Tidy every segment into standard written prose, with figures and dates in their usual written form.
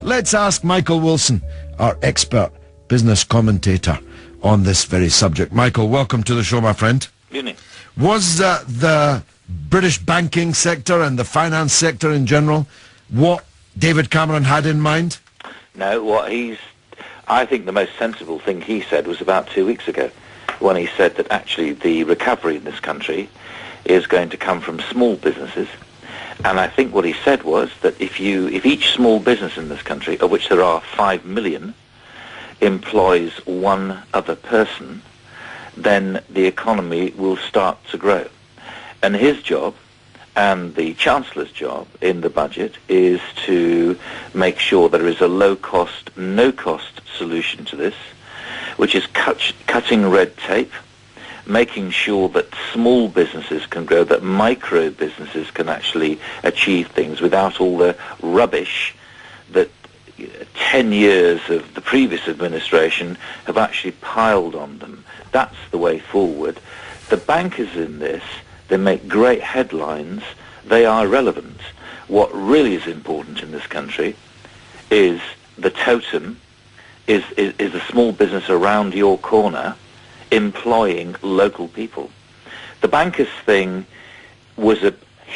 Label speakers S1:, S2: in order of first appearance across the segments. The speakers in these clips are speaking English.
S1: Let's ask Michael Wilson, our expert business commentator on this very subject. Michael, welcome to the show, my friend.
S2: Good evening.
S1: Was the British banking sector and the finance sector in general what David Cameron had in mind?
S2: No, I think the most sensible thing he said was about 2 weeks ago, when he said that actually the recovery in this country is going to come from small businesses. And I think what he said was that if each small business in this country, of which there are 5 million, employs one other person, then the economy will start to grow. And his job, and the Chancellor's job in the budget, is to make sure there is a low-cost, no-cost solution to this, which is cutting red tape, making sure that small businesses can grow, that micro businesses can actually achieve things without all the rubbish that 10 years of the previous administration have actually piled on them. That's the way forward. The bankers in this, they make great headlines. They are relevant. What really is important in this country is the totem, is a small business around your corner employing local people. The bankers thing was a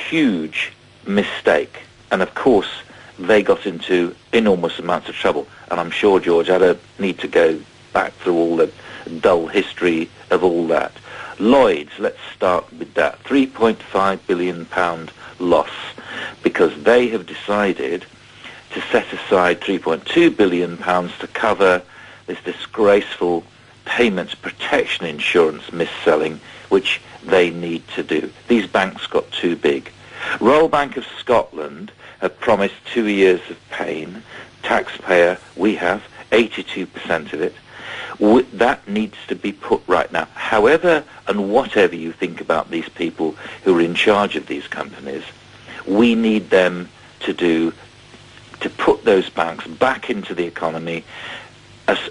S2: huge mistake, and of course they got into enormous amounts of trouble. And I'm sure, George, I don't need to go back through all the dull history of all that. Lloyds, let's start with that. £3.5 billion loss, because they have decided to set aside £3.2 billion to cover this disgraceful payments protection insurance mis-selling, which they need to do. These banks got too big. Royal Bank of Scotland have promised 2 years of pain. Taxpayer, we have 82% of it. That needs to be put right now. However and whatever you think about these people who are in charge of these companies, we need them to put those banks back into the economy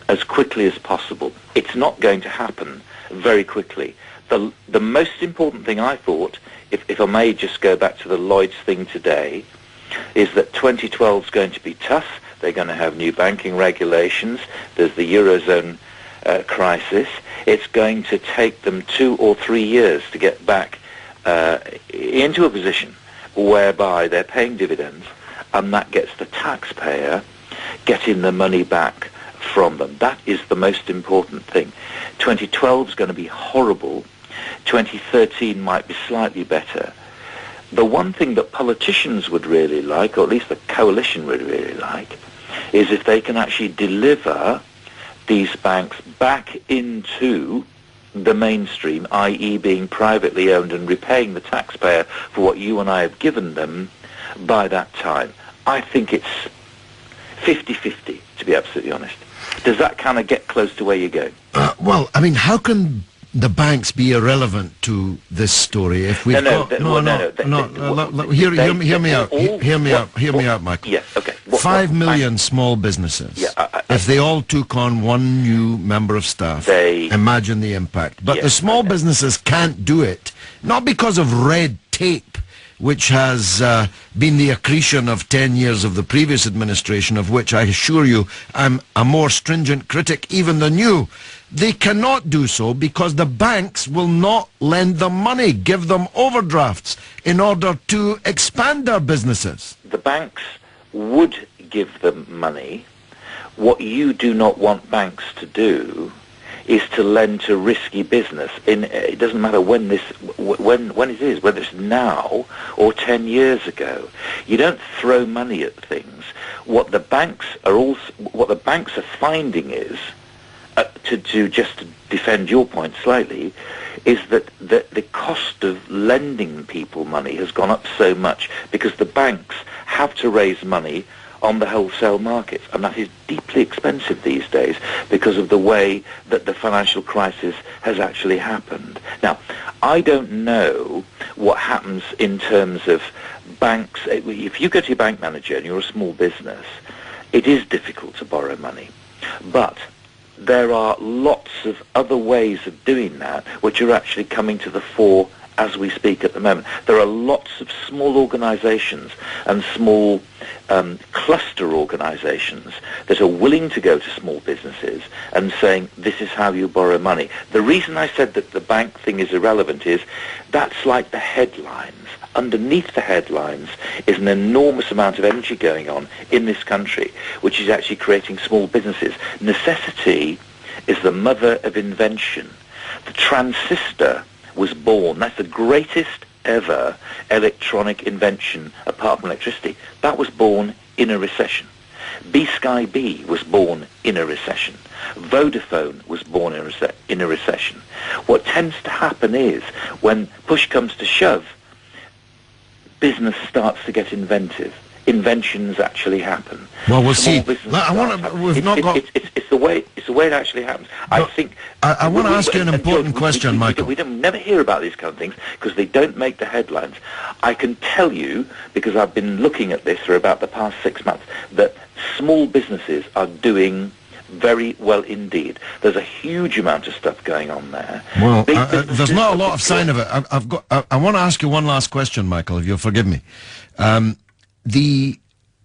S2: as quickly as possible. It's not going to happen very quickly. The most important thing, I thought, if I may just go back to the Lloyds thing today, is that 2012 is going to be tough. They're going to have new banking regulations. There's the Eurozone crisis. It's going to take them 2 or 3 years to get back into a position whereby they're paying dividends, and that gets the taxpayer getting the money back from them. That is the most important thing. 2012 is going to be horrible. 2013 might be slightly better. The one thing that politicians would really like, or at least the coalition would really like, is if they can actually deliver these banks back into the mainstream, i.e. being privately owned and repaying the taxpayer for what you and I have given them by that time. I think it's 50-50, to be absolutely honest. Does that kind of get close to where you're going?
S1: Well, I mean, how can the banks be irrelevant to this story if we've hear me out, Michael.
S2: Yes, okay.
S1: 5 million small businesses. Yeah, if they all took on one new member of staff, imagine the impact. But the small businesses can't do it, not because of red tape, which has been the accretion of 10 years of the previous administration, of which I assure you I'm a more stringent critic even than you. They cannot do so because the banks will not lend them money, give them overdrafts in order to expand their businesses.
S2: The banks would give them money. What you do not want banks to do is to lend to risky business. It doesn't matter when it is, whether it's now or 10 years ago. You don't throw money at things. What the banks are finding is, to defend your point slightly, is that the cost of lending people money has gone up so much because the banks have to raise money on the wholesale markets, and that is deeply expensive these days because of the way that the financial crisis has actually happened. Now, I don't know what happens in terms of banks. If you go to your bank manager and you're a small business, it is difficult to borrow money, but there are lots of other ways of doing that which are actually coming to the fore as we speak at the moment. There are lots of small organisations and small cluster organisations that are willing to go to small businesses and saying, this is how you borrow money. The reason I said that the bank thing is irrelevant is that's like the headlines. Underneath the headlines is an enormous amount of energy going on in this country, which is actually creating small businesses. Necessity is the mother of invention. The transistor was born. That's the greatest ever electronic invention apart from electricity. That was born in a recession. B-Sky B was born in a recession. Vodafone was born in a recession. What tends to happen is when push comes to shove, business starts to get inventive. Inventions actually happen.
S1: Well, we'll see. It's
S2: the way it actually happens.
S1: But I want to ask you an important question, Michael.
S2: We don't never hear about these kind of things because they don't make the headlines. I can tell you, because I've been looking at this for about the past 6 months, that small businesses are doing very well indeed. There's a huge amount of stuff going on there.
S1: Well, there's not a lot of sign of it. I want to ask you one last question, Michael, if you'll forgive me. The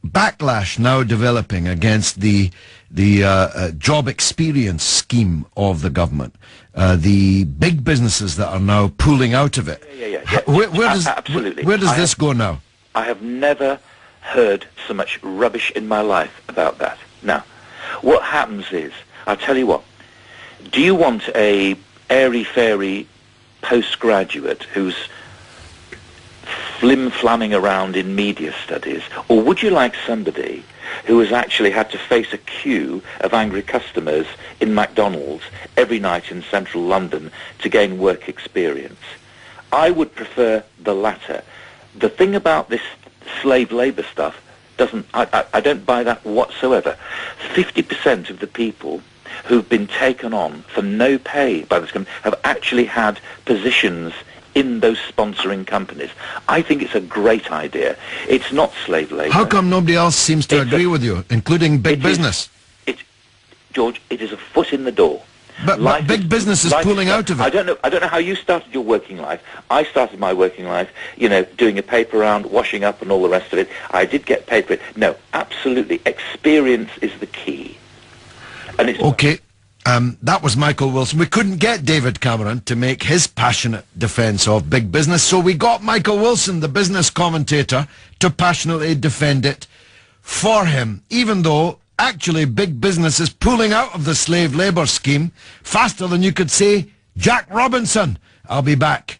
S1: backlash now developing against the job experience scheme of the government, the big businesses that are now pulling out of it.
S2: Absolutely.
S1: Where does this go now?
S2: I have never heard so much rubbish in my life about that. Now, what happens is, I'll tell you what, do you want a airy-fairy postgraduate who's flim-flamming around in media studies, or would you like somebody who has actually had to face a queue of angry customers in McDonald's every night in central London to gain work experience? I would prefer the latter. The thing about this slave labour stuff I don't buy that whatsoever. 50% of the people who've been taken on for no pay by this company have actually had positions in those sponsoring companies. I think it's a great idea. It's not slave labour.
S1: How come nobody else seems to agree with you, including big business?
S2: George, it is a foot in the door.
S1: But big business is pulling out of it.
S2: I don't know how you started your working life. I started my working life, doing a paper round, washing up and all the rest of it. I did get paid for it. No, absolutely. Experience is the key. And it's
S1: okay. That was Michael Wilson. We couldn't get David Cameron to make his passionate defence of big business, so we got Michael Wilson, the business commentator, to passionately defend it for him, even though actually big business is pulling out of the slave labour scheme faster than you could say Jack Robinson. I'll be back.